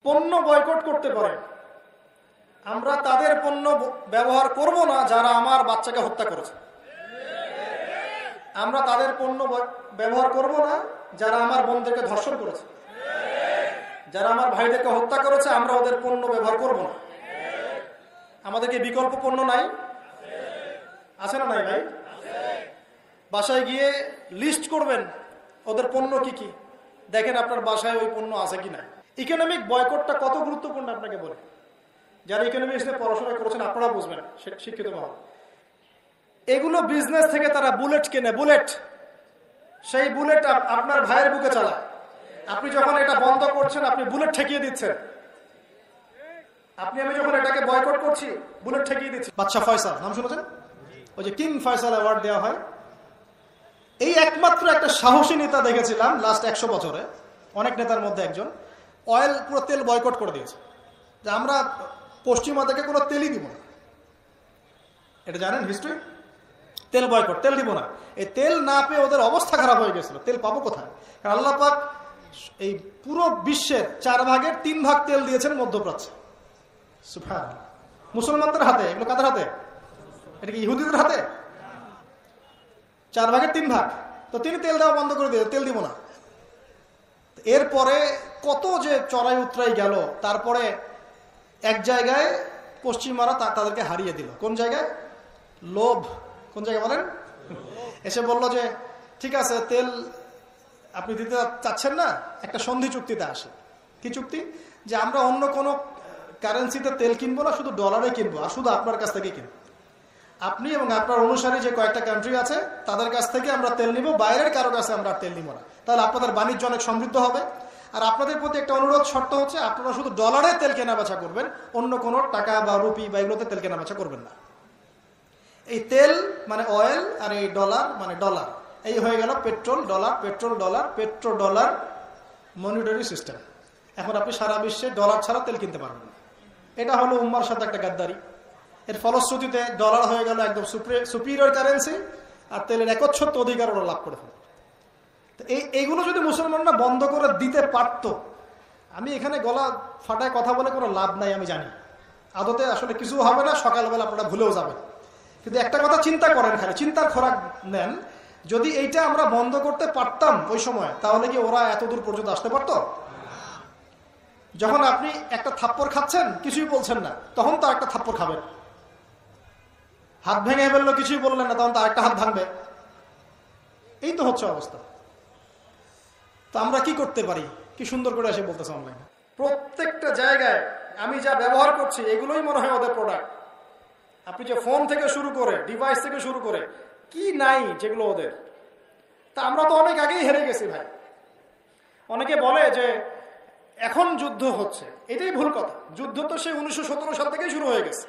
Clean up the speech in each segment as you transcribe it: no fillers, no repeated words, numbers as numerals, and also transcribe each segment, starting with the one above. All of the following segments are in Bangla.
পণ্য বয়কট করতে পারে, আমরা তাদের পণ্য ব্যবহার করব না যারা আমার বাচ্চাকে হত্যা করেছে। আমরা তাদের পণ্য ব্যবহার করব না যারা আমার বোনদেরকে ধর্ষণ করেছে, যারা আমার ভাইদেরকে হত্যা করেছে, আমরা ওদের পণ্য ব্যবহার করব না। আমাদেরকে বিকল্প পণ্য নাই? আছে না নাই ভাই? বাসায় গিয়ে লিস্ট করবেন ওদের পণ্য কি কি, দেখেন আপনার বাসায় ওই পণ্য আছে কিনা। ইকোনমিক বয়কটটা কত গুরুত্বপূর্ণ আপনাকে বলে, যারা ইকোনমিক্স নিয়ে পড়াশোনা করেছেন আপনারা বুঝবেন, শিক্ষিত মহল। এগুলো বিজনেস থেকে তারা বুলেট কেনে, বুলেট, সেই বুলেট আপনার ভাইয়ের বুকে চালায়। আপনি যখন এটা বন্ধ করছেন আপনি বুলেট ঠেকিয়ে দিচ্ছেন। আমি যখন এটাকে বয়কট করছি বুলেট ঠেকিয়ে দিচ্ছি। বাদশা ফয়সাল নাম শুনেছেন? ওই যে কিং ফয়সাল অ্যাওয়ার্ড দেওয়া হয়, এই একমাত্র একটা সাহসী নেতা দেখেছিলাম লাস্ট 100 বছরে, অনেক নেতার মধ্যে একজন, অয়েল পুরো তেল বয়কট করে দিয়েছে, যে আমরা পশ্চিমা থেকে কোনো তেলই দিব না। এটা জানেন হিস্ট্রি? তেল বয়কট, তেল দিব না। এই তেল না পেয়ে ওদের অবস্থা খারাপ হয়ে গেছিল, তেল পাবো কোথায়? কারণ আল্লাহ পাক এই পুরো বিশ্বের 4 ভাগের 3 ভাগ তেল দিয়েছেন মধ্যপ্রাচ্যে। সুবহানাল্লাহ। মুসলমানদের হাতে, এগুলো কাদের হাতে? এটা কি ইহুদিদের হাতে? 4 ভাগের 3 ভাগ। তো তিনি তেল দেওয়া বন্ধ করে দিয়ে, তেল দিব না। এরপরে কত যে চড়াই উতরাই গেল, তারপরে এক জায়গায় পশ্চিমারা তাদেরকে হারিয়ে দিল। কোন জায়গায়? লোভ। কোন জায়গায় বলেন? এসে বলল যে ঠিক আছে তেল আপনি দিতে চাচ্ছেন না, একটা সন্ধি চুক্তিতে আসে। কি চুক্তি? যে আমরা অন্য কোনো কারেন্সিতে তেল কিনবো না, শুধু ডলারে কিনবো, আর শুধু আপনার কাছ থেকে কিনবো। আপনি এবং আপনার অনুসারী যে কয়েকটা কান্ট্রি আছে তাদের কাছ থেকে আমরা তেল নিব, বাইরের কারো কাছে আমরা তেল নিব না। তাহলে আপনাদের বাণিজ্য অনেক সমৃদ্ধ হবে। আর আপনাদের প্রতি একটা অনুরোধ, শর্ত হচ্ছে আপনারা শুধু ডলারে তেল কেনা বেচা করবেন, অন্য কোনো টাকা বা রুপি বা এগুলোতে তেল কেনা বেচা করবেন না। এই তেল মানে অয়েল, আর এই ডলার মানে ডলার, এই হয়ে গেল petrol dollar, petrol dollar, petro dollar monetary system. এখন আপনি সারা বিশ্বে ডলার ছাড়া তেল কিনতে পারবেন না। এটা হলো উম্মার সাথে একটা গাদ্দারি। এর ফলশ্রুতিতে ডলার হয়ে গেল একদম সুপিরিয়র কারেন্সি, আর তেলের একচ্ছত্ব অধিকার ওরা লাভ করে ফেলে। এইগুলো যদি মুসলমানরা বন্ধ করে দিতে পারত, আমি এখানে গলা ফাটায় কথা বলে কোনো লাভ নাই, আমি জানি আদতে আসলে কিছু হবে না, সকালবেলা আপনারা ভুলেও যাবেন। কিন্তু একটা কথা চিন্তা করেন, খালি চিন্তার খোরাক নেন, যদি এইটা আমরা বন্ধ করতে পারতাম ওই সময়, তাহলে কি ওরা এত দূর পর্যন্ত আসতে পারতো? যখন আপনি একটা থাপ্পড় খাচ্ছেন কিছুই বলছেন না, তখন তো একটা থাপ্পড় খাবেন। হাত ভেঙে ফেললো, কিছুই বললেন না, তখন তো আরেকটা হাত ভাঙবে। এই তো হচ্ছে অবস্থা। তো আমরা কি করতে পারি? কি সুন্দর করে এসে বলতেছে অনলাইনে প্রত্যেকটা জায়গায় আমি যা ব্যবহার করছি এগুলোই মনে হয় ওদের প্রোডাক্ট। আপনি যে ফোন থেকে শুরু করে, ডিভাইস থেকে শুরু করে, কি নাই যেগুলো ওদের। তা আমরা তো অনেক আগেই হেরে গেছি ভাই। অনেকে বলে যে এখন যুদ্ধ হচ্ছে, এটাই ভুল কথা। যুদ্ধ তো সেই 1917 সাল থেকেই শুরু হয়ে গেছে।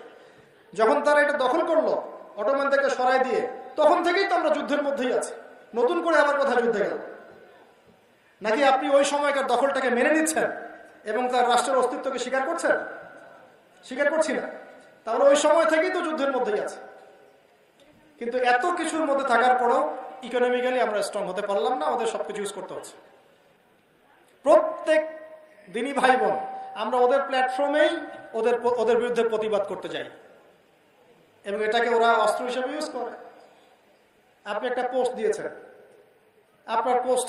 যখন তারা এটা দখল করলো অটোমান থেকে সরাই দিয়ে, তখন থেকেই তো আমরা যুদ্ধের মধ্যেই আছি। নতুন করে আবার কোথায় যুদ্ধে গেল? নাকি আপনি ওই সময়কার দখলটাকে মেনে নিচ্ছেন এবং তার রাষ্ট্রের অস্তিত্বকে স্বীকার করছেন? স্বীকার করছি না। তাহলে ওই সময় থেকেই তো যুদ্ধের মধ্যেই আছে। কিন্তু এত কিছুর মধ্যে থাকার পরও ইকোনমিক্যালি আমরা স্ট্রং হতে পারলাম না, ওদের সবকিছু ইউজ করতে হচ্ছে। প্রত্যেক দিনই ভাই বোন আমরা ওদের প্ল্যাটফর্মেই ওদের বিরুদ্ধে প্রতিবাদ করতে যাই, এবং এটাকে ওরা অস্ত্র হিসেবে ইউজ করে। আপনি একটা পোস্ট দিয়েছেন, আপনার পোস্ট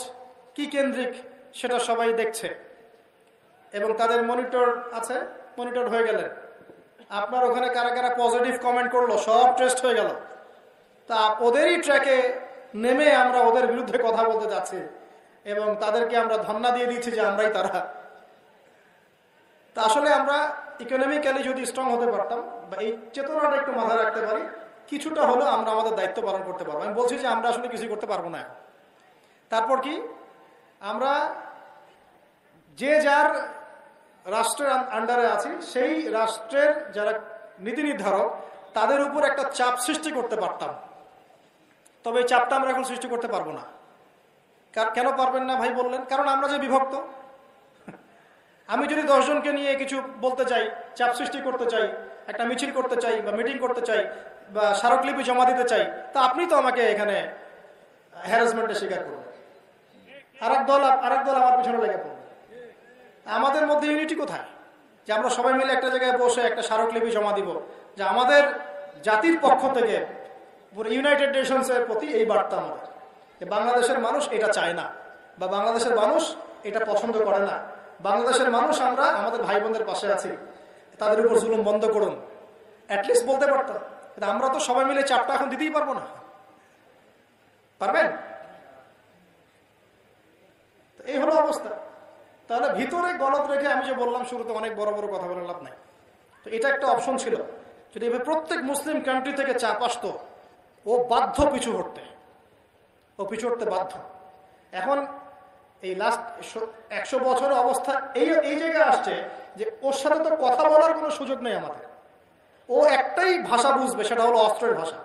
কি কেন্দ্রিক সেটা সবাই দেখছে, এবং তাদের মনিটর আছে, মনিটর হয়ে গেলেন। আপনার ওখানে কারা কারা পজিটিভ কমেন্ট করলো সব টেস্ট হয়ে গেল। তা ওদেরই ট্র্যাকে নেমে আমরা ওদের বিরুদ্ধে কথা বলতে যাচ্ছি, এবং তাদেরকে আমরা ধন্যবাদ দিয়ে দিচ্ছি যে আমরাই তারা। তা আসলে আমরা ইকোনমিক্যালি যদি স্ট্রং হতে পারতাম, বা এই চেতনাটা একটু মাথায় রাখতে পারি, কিছুটা হলেও আমরা আমাদের দায়িত্ব পালন করতে পারবো। আমি বলছি যে আমরা আসলে কিছু করতে পারবো না। তারপর কি, আমরা যে যার রাষ্ট্রের আন্ডারে আছি, সেই রাষ্ট্রের যারা নীতি নির্ধারক তাদের উপর একটা চাপ সৃষ্টি করতে পারতাম। তবে এই চাপটা আমরা এখন সৃষ্টি করতে পারবো না। কেন পারবেন না ভাই বললেন? কারণ আমরা যে বিভক্ত। আমি যদি 10 জনকে নিয়ে কিছু বলতে চাই, চাপ সৃষ্টি করতে চাই, একটা মিছিল করতে চাই বা মিটিং করতে চাই বা স্মারকলিপি জমা দিতে চাই, তা আপনি তো আমাকে এখানে হ্যারাসমেন্টের শিকার করবেন। আরেক দল আমার পিছনে লেগে পড়বে। আমাদের মধ্যে ইউনিটি কোথায়? যে আমরা সবাই মিলে একটা জায়গায় বসে একটা স্মারকলিপি জমা দিব যে আমাদের জাতির পক্ষ থেকে ইউনাইটেড নেশনসের প্রতি এই বার্তা আমাদের, যে বাংলাদেশের মানুষ এটা চায় না, বা বাংলাদেশের মানুষ এটা পছন্দ করে না, বাংলাদেশের মানুষ আমরা আমাদের ভাই বোনদের পাশে আছি, তাদের উপর জুলুম বন্ধ করুন, অ্যাটলিস্ট বলতে পারতাম। কিন্তু আমরা তো সবাই মিলে চাপটা এখন দিতেই পারবো না। পারবেন? এই হলো অবস্থা। তাহলে ভিতরে গলদ রেখে আমি যে বললাম শুরুতে অনেক বড় বড় কথা বলে লাভ নাই। তো এটা একটা অপশন ছিল, যদি এভাবে প্রত্যেক মুসলিম কান্ট্রি থেকে চাপ আসতো, ও বাধ্য পিছু হটতে, ও পিছু হটতে বাধ্য। এখন এই লাস্ট 100 বছরের অবস্থা এই জায়গায় আসছে যে ওর সাথে তো কথা বলার কোনো সুযোগ নেই আমাদের। ও একটাই ভাষা বুঝবে, সেটা হলো অস্ত্রের ভাষা।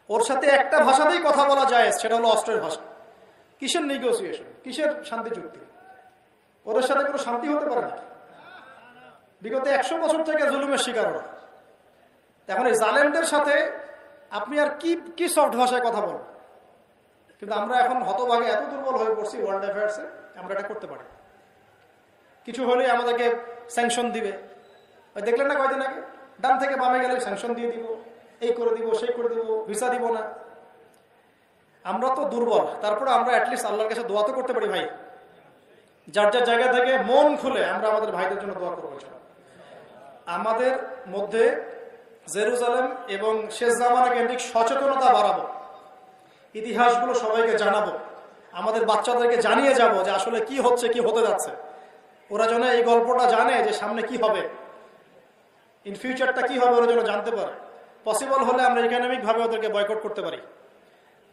ওর সাথে একটা ভাষাতেই কথা বলা যায়, সেটা হলো অস্ত্রের ভাষা। কিসের নেগোসিয়েশন, কিসের শান্তি চুক্তি? ওদের সাথে কোনো শান্তি হতে পারে না। বিগত 100 বছর থেকে জুলুমের শিকার ওরা। এখন এই জালেমদের সাথে আপনি আর কি সফট ভাষায় কথা বলবেন? কিন্তু আমরা এখন হতভাগে এত দুর্বল হয়ে পড়ছি ওয়ার্ল্ড অ্যাফেয়ার্সে, আমরা এটা করতে পারি। কিছু হলে আমাদেরকে স্যাংশন দিবে। দেখলেন না কয়দিন আগে, ডান থেকে বামে গেলে স্যাংশন দিয়ে দিব, এই করে দিব, সেই করে দিব, ভিসা দিব না। আমরা তো দুর্বল, তারপরে আমরা অ্যাটলিস্ট আল্লাহর কাছে দোয়া তো করতে পারি। ভাই, যার যার জায়গা থেকে মন খুলে আমরা আমাদের ভাইদের জন্য দোয়া করবো। আমাদের মধ্যে জেরুজালেম এবং শেষ জামানা কেন্দ্রিক সচেতনতা বাড়াবো, ইতিহাসগুলো সবাইকে জানাবো, আমাদের বাচ্চাদেরকে জানিয়ে যাব যে আসলে কি হচ্ছে, কি হতে যাচ্ছে। ওরা যেন এই গল্পটা জানে যে সামনে কি হবে, ইন ফিউচারটা কি হবে, ওরা যেন জানতে পারে। পসিবল হলে আমরা ইকোনমিক ভাবে ওদেরকে বয়কট করতে পারি।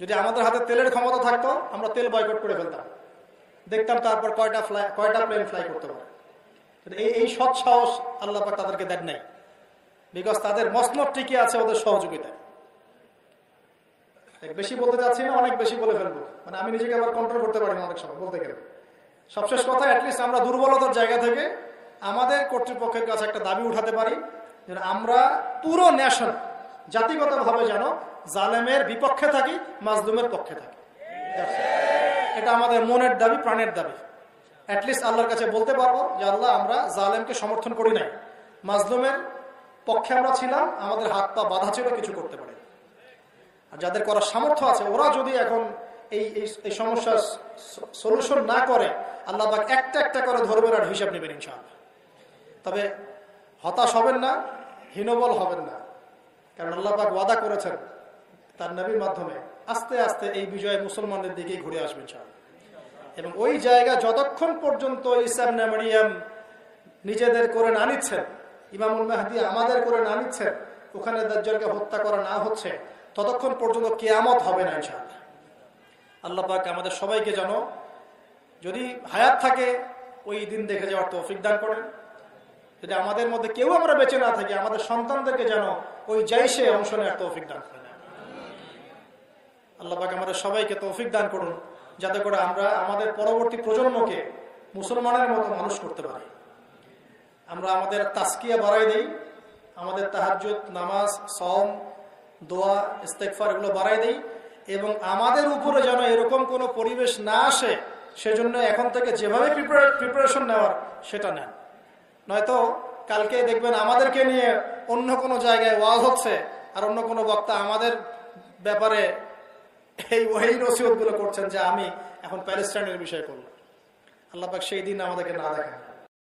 যদি আমাদের হাতে তেলের ক্ষমতা থাকতো, আমরা তেল বয়কট করে ফেলতাম, দেখতাম তারপর কয়টা প্লেন ফ্লাই করতে পারে। এই সৎ সাহস আল্লাহ পাক তাদেরকে দেন নাই, বিকজ তাদের মসনদ টিকে আছে ওদের সহযোগিতায়। বেশি বলতে চাচ্ছি না, অনেক বেশি বলে ফেলবো, মানে আমি নিজেকে আবার কন্ট্রোল করতে পারি না অনেক সময় বলতে গেলে। সবশেষ কথা, অ্যাটলিস্ট আমরা দুর্বলতার জায়গা থেকে আমাদের কর্তৃপক্ষের কাছে একটা দাবি উঠাতে পারি যে আমরা পুরো নেশন জাতিগতভাবে যেন জালেমের বিপক্ষে থাকি, মাজলুমের পক্ষে থাকি। এটা আমাদের মনের দাবি, প্রাণের দাবি। অ্যাটলিস্ট আল্লাহর কাছে বলতে পারবো যে আল্লাহ, আমরা জালেমকে সমর্থন করি নাই, মাজলুমের পক্ষে আমরা ছিলাম, আমাদের হাত পা বাধা ছিল, কিছু করতে পারি। আর যাদের করার সামর্থ্য আছে, ওরা যদি এখন এই সমস্যার সলিউশন না করে, আল্লাহ পাক একটা একটা করে ধরবেন আর হিসাব নেবেন ইনশাআল্লাহ। তবে হতাশ হবেন না, হীনবল হবেন না, কারণ আল্লাহ পাক ওয়াদা করেছেন তার নবীর মাধ্যমে আস্তে আস্তে এই বিজয় মুসলমানদের দিকেই ঘুরে আসবে ইনশাআল্লাহ। এবং ওই জায়গা যতক্ষণ পর্যন্ত ঈসা ইবনে মারইয়াম নিজেদের করে না নিচ্ছেন, ইমামুল মাহদী আমাদের করে না নিচ্ছেন, ওখানে দাজ্জালকে হত্যা করা না হচ্ছে, ততক্ষণ পর্যন্ত কিয়ামত হবে না ইনশাআল্লাহ। আল্লাহ পাক আমাদের সবাইকে যেন, যদি হায়াত থাকে, ওই দিন দেখে যাওয়ার তৌফিক দান করেন। যদি আমাদের মধ্যে কেউ আমরা বেঁচে না থাকি, আমাদের সন্তানদেরকে যেন ওই জাইশে অংশ নেওয়ার তৌফিক দান করেন। আল্লাহ পাক আমাদের সবাইকে তৌফিক দান করুন, যাতে করে আমরা আমাদের পরবর্তী প্রজন্মকে মুসলমানের মতো মানুষ করতে পারি। আমরা আমাদের তাসকিয়া বাড়াই দেই, আমাদের তাহাজ্জুদ, নামাজ, সওম, দোয়া, ইস্তেগফার এগুলো বাড়াই দেই, এবং আমাদের উপরে যেন এরকম কোনো পরিবেশ না আসে, সেজন্য এখন থেকে যেভাবে প্রিপারেশন নেওয়ার সেটা নেন। নয়তো কালকে দেখবেন আমাদেরকে নিয়ে অন্য কোনো জায়গায় ওয়াজ হচ্ছে, আর অন্য কোনো বক্তা আমাদের ব্যাপারে এই নসিহতগুলো করছেন যে আমি এখন প্যালেস্টাইনের বিষয় করলাম। আল্লাহ পাক সেই দিন আমাদেরকে না দেখেন।